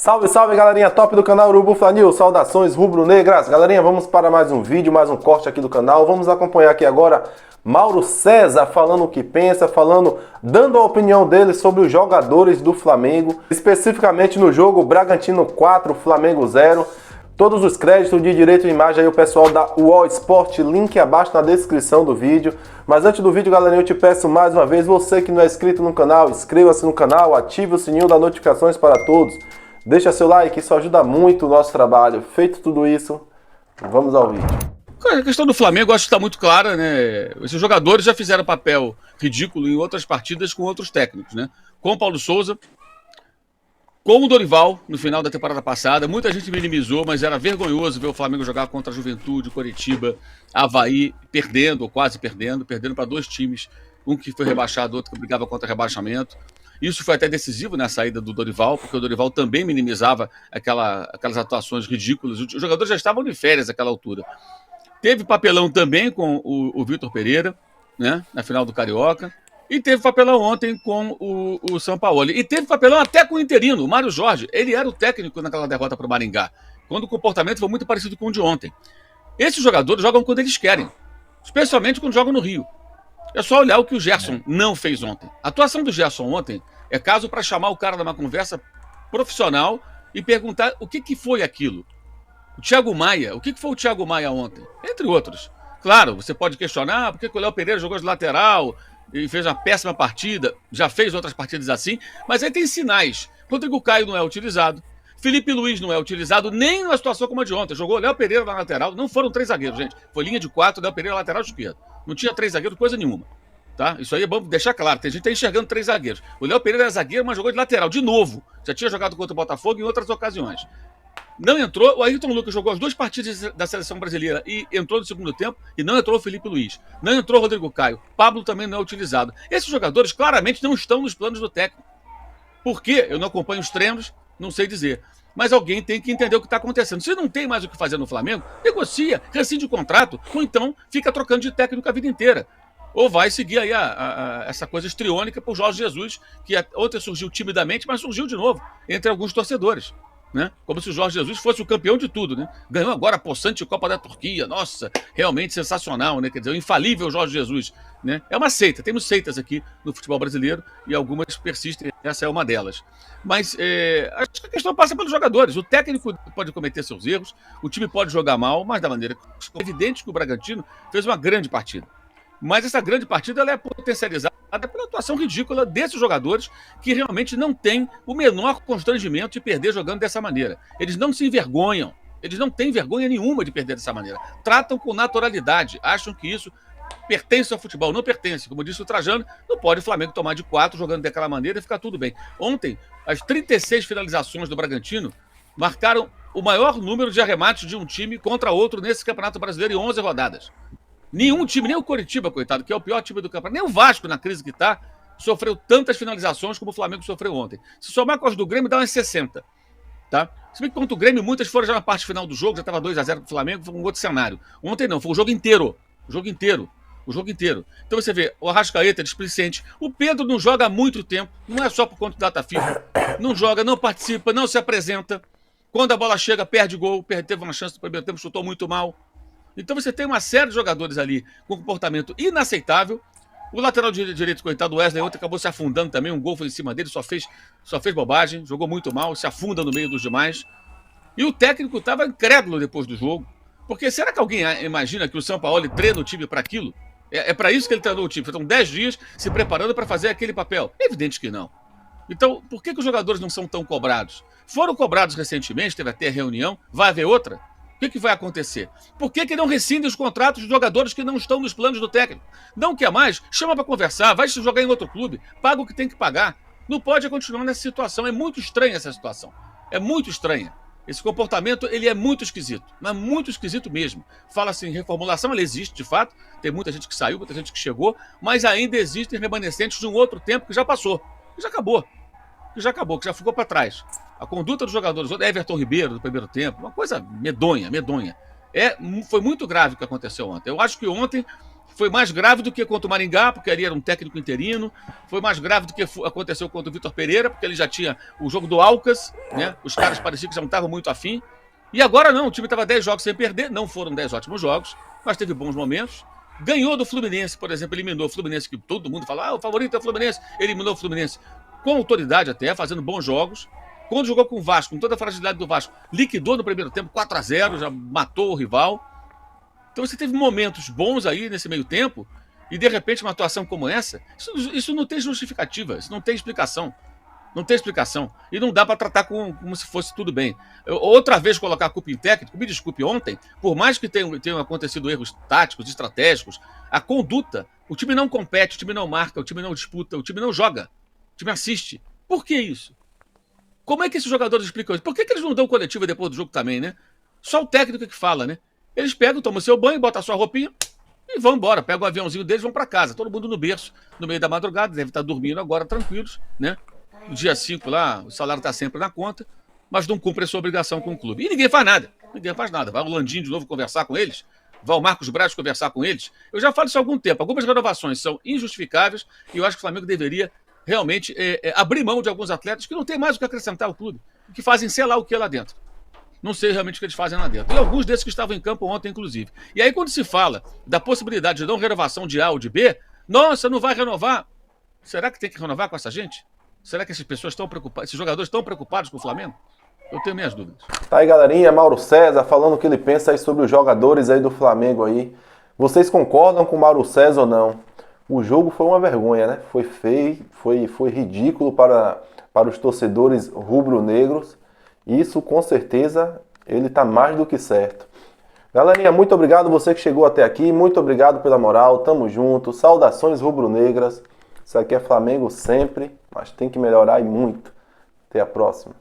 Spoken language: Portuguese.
Salve, salve, galerinha top do canal Urubu Fla News, saudações rubro-negras. Galerinha, vamos para mais um vídeo, mais um corte aqui do canal. Vamos acompanhar aqui agora Mauro César falando o que pensa, dando a opinião dele sobre os jogadores do Flamengo, especificamente no jogo Bragantino 4, Flamengo 0. Todos os créditos de direito de imagem aí o pessoal da UOL Sport, link abaixo na descrição do vídeo. Mas antes do vídeo, galerinha, eu te peço mais uma vez, você que não é inscrito no canal, inscreva-se no canal, ative o sininho das notificações para todos. Deixa seu like, isso ajuda muito o nosso trabalho. Feito tudo isso, vamos ao vídeo. A questão do Flamengo, eu acho que está muito clara, né? Esses jogadores já fizeram papel ridículo em outras partidas com outros técnicos, né? Com o Paulo Souza, com o Dorival, no final da temporada passada. Muita gente minimizou, mas era vergonhoso ver o Flamengo jogar contra a Juventude, Coritiba, Avaí, perdendo, ou quase perdendo para dois times. Um que foi rebaixado, outro que brigava contra rebaixamento. Isso foi até decisivo na saída do Dorival, porque o Dorival também minimizava aquelas atuações ridículas. Os jogadores já estavam de férias naquela altura. Teve papelão também com o Vitor Pereira, né, na final do Carioca. E teve papelão ontem com o Sampaoli. E teve papelão até com o interino, o Mário Jorge. Ele era o técnico naquela derrota para o Maringá, quando o comportamento foi muito parecido com o de ontem. Esses jogadores jogam quando eles querem, especialmente quando jogam no Rio. É só olhar o que o Gerson não fez ontem. A atuação do Gerson ontem é caso para chamar o cara numa conversa profissional e perguntar o que foi aquilo. O Thiago Maia, o que foi o Thiago Maia ontem? Entre outros. Claro, você pode questionar por que o Léo Pereira jogou de lateral e fez uma péssima partida, já fez outras partidas assim, mas aí tem sinais. Rodrigo Caio não é utilizado, Felipe Luiz não é utilizado, nem numa situação como a de ontem. Jogou Léo Pereira na lateral, não foram 3 zagueiros, gente. Foi linha de 4, Léo Pereira lateral esquerdo. Não tinha 3 zagueiros, coisa nenhuma. Tá? Isso aí é bom deixar claro, tem gente que está enxergando 3 zagueiros. O Léo Pereira é zagueiro, mas jogou de lateral, de novo. Já tinha jogado contra o Botafogo em outras ocasiões. Não entrou, o Ayrton Lucas jogou as 2 partidas da seleção brasileira e entrou no segundo tempo, e não entrou o Felipe Luiz. Não entrou o Rodrigo Caio. Pablo também não é utilizado. Esses jogadores claramente não estão nos planos do técnico. Por quê? Eu não acompanho os treinos, não sei dizer. Mas alguém tem que entender o que está acontecendo. Se não tem mais o que fazer no Flamengo, negocia, rescinde o contrato, ou então fica trocando de técnico a vida inteira. Ou vai seguir aí essa coisa histriônica por Jorge Jesus, que ontem surgiu timidamente, mas surgiu de novo entre alguns torcedores. Né? Como se o Jorge Jesus fosse o campeão de tudo, né? Ganhou agora a possante Copa da Turquia. Nossa, realmente sensacional, né? Quer dizer, o infalível Jorge Jesus, né? É uma seita, temos seitas aqui no futebol brasileiro e algumas persistem, essa é uma delas. Mas acho que a questão passa pelos jogadores. O técnico pode cometer seus erros, o time pode jogar mal, mas da maneira é evidente que o Bragantino fez uma grande partida. Mas essa grande partida ela é potencializada pela atuação ridícula desses jogadores que realmente não têm o menor constrangimento de perder jogando dessa maneira. Eles não se envergonham, eles não têm vergonha nenhuma de perder dessa maneira. Tratam com naturalidade, acham que isso pertence ao futebol. Não pertence. Como disse o Trajano, não pode o Flamengo tomar de 4 jogando daquela maneira e ficar tudo bem. Ontem, as 36 finalizações do Bragantino marcaram o maior número de arremates de um time contra outro nesse Campeonato Brasileiro em 11 rodadas. Nenhum time, nem o Coritiba, coitado, que é o pior time do campeonato, nem o Vasco, na crise que está, sofreu tantas finalizações como o Flamengo sofreu ontem. Se somar com as do Grêmio, dá umas 60. Tá? Se bem que contra o Grêmio, muitas foram já na parte final do jogo, já estava 2-0 pro Flamengo, foi um outro cenário. Ontem não, foi o jogo inteiro. O jogo inteiro. Então você vê, o Arrascaeta é displicente. O Pedro não joga há muito tempo, não é só por conta do data FIFA. Não joga, não participa, não se apresenta. Quando a bola chega, perde gol, teve uma chance no primeiro tempo, chutou muito mal. Então você tem uma série de jogadores ali com comportamento inaceitável. O lateral direito, coitado, o Wesley, ontem acabou se afundando também. Um gol foi em cima dele, só fez bobagem, jogou muito mal, se afunda no meio dos demais. E o técnico estava incrédulo depois do jogo. Porque será que alguém imagina que o Sampaoli treina o time para aquilo? É para isso que ele treinou o time. Estão 10 dias se preparando para fazer aquele papel. É evidente que não. Então, por que os jogadores não são tão cobrados? Foram cobrados recentemente, teve até reunião, vai haver outra? O que vai acontecer? Por que não rescinde os contratos de jogadores que não estão nos planos do técnico? Não quer mais? Chama para conversar, vai se jogar em outro clube, paga o que tem que pagar. Não pode continuar nessa situação. É muito estranha essa situação. É muito estranha. Esse comportamento, ele é muito esquisito. Mas muito esquisito mesmo. Fala assim, reformulação, ela existe de fato. Tem muita gente que saiu, muita gente que chegou, mas ainda existem remanescentes de um outro tempo que já passou, que já acabou, que já ficou para trás. A conduta dos jogadores, Everton Ribeiro, do primeiro tempo, uma coisa medonha. Foi muito grave o que aconteceu ontem. Eu acho que ontem Foi mais grave do que contra o Maringá, porque ali era um técnico interino. Foi mais grave do que aconteceu contra o Vitor Pereira, porque ele já tinha o jogo do Alcas, né? Os caras pareciam que já não estavam muito afim. E agora não, o time estava 10 jogos sem perder. Não foram 10 ótimos jogos, mas teve bons momentos. Ganhou do Fluminense, por exemplo, eliminou o Fluminense, que todo mundo fala, o favorito é o Fluminense. Eliminou o Fluminense com autoridade até, fazendo bons jogos. Quando jogou com o Vasco, com toda a fragilidade do Vasco, liquidou no primeiro tempo 4-0, já matou o rival. Então você teve momentos bons aí nesse meio tempo e de repente uma atuação como essa, isso não tem justificativa, isso não tem explicação. Não tem explicação. E não dá para tratar como se fosse tudo bem. Outra vez colocar a culpa em técnico, me desculpe, ontem, por mais que tenham acontecido erros táticos, estratégicos, a conduta, o time não compete, o time não marca, o time não disputa, o time não joga, o time assiste. Por que isso? Como é que esses jogadores explicam isso? Por que eles não dão coletiva depois do jogo também, né? Só o técnico que fala, né? Eles pegam, tomam seu banho, botam a sua roupinha e vão embora. Pegam o aviãozinho deles e vão para casa. Todo mundo no berço, no meio da madrugada, deve estar dormindo agora, tranquilos, né? No dia 5 lá, o salário está sempre na conta, mas não cumpre a sua obrigação com o clube. E ninguém faz nada. Ninguém faz nada. Vai o Landim de novo conversar com eles, vai o Marcos Braz conversar com eles. Eu já falo isso há algum tempo. Algumas renovações são injustificáveis e eu acho que o Flamengo deveria realmente abrir mão de alguns atletas que não tem mais o que acrescentar ao clube, que fazem sei lá o que lá dentro. Não sei realmente o que eles fazem lá dentro. E alguns desses que estavam em campo ontem, inclusive. E aí, quando se fala da possibilidade de não renovação de A ou de B, nossa, não vai renovar. Será que tem que renovar com essa gente? Será que essas pessoas estão preocupadas, esses jogadores estão preocupados com o Flamengo? Eu tenho minhas dúvidas. Tá aí, galerinha, Mauro César falando o que ele pensa aí sobre os jogadores aí do Flamengo aí. Vocês concordam com o Mauro César ou não? O jogo foi uma vergonha, né? Foi feio, foi ridículo para os torcedores rubro-negros. Isso, com certeza, ele tá mais do que certo. Galerinha, muito obrigado você que chegou até aqui. Muito obrigado pela moral. Tamo junto. Saudações rubro-negras. Isso aqui é Flamengo sempre, mas tem que melhorar e muito. Até a próxima.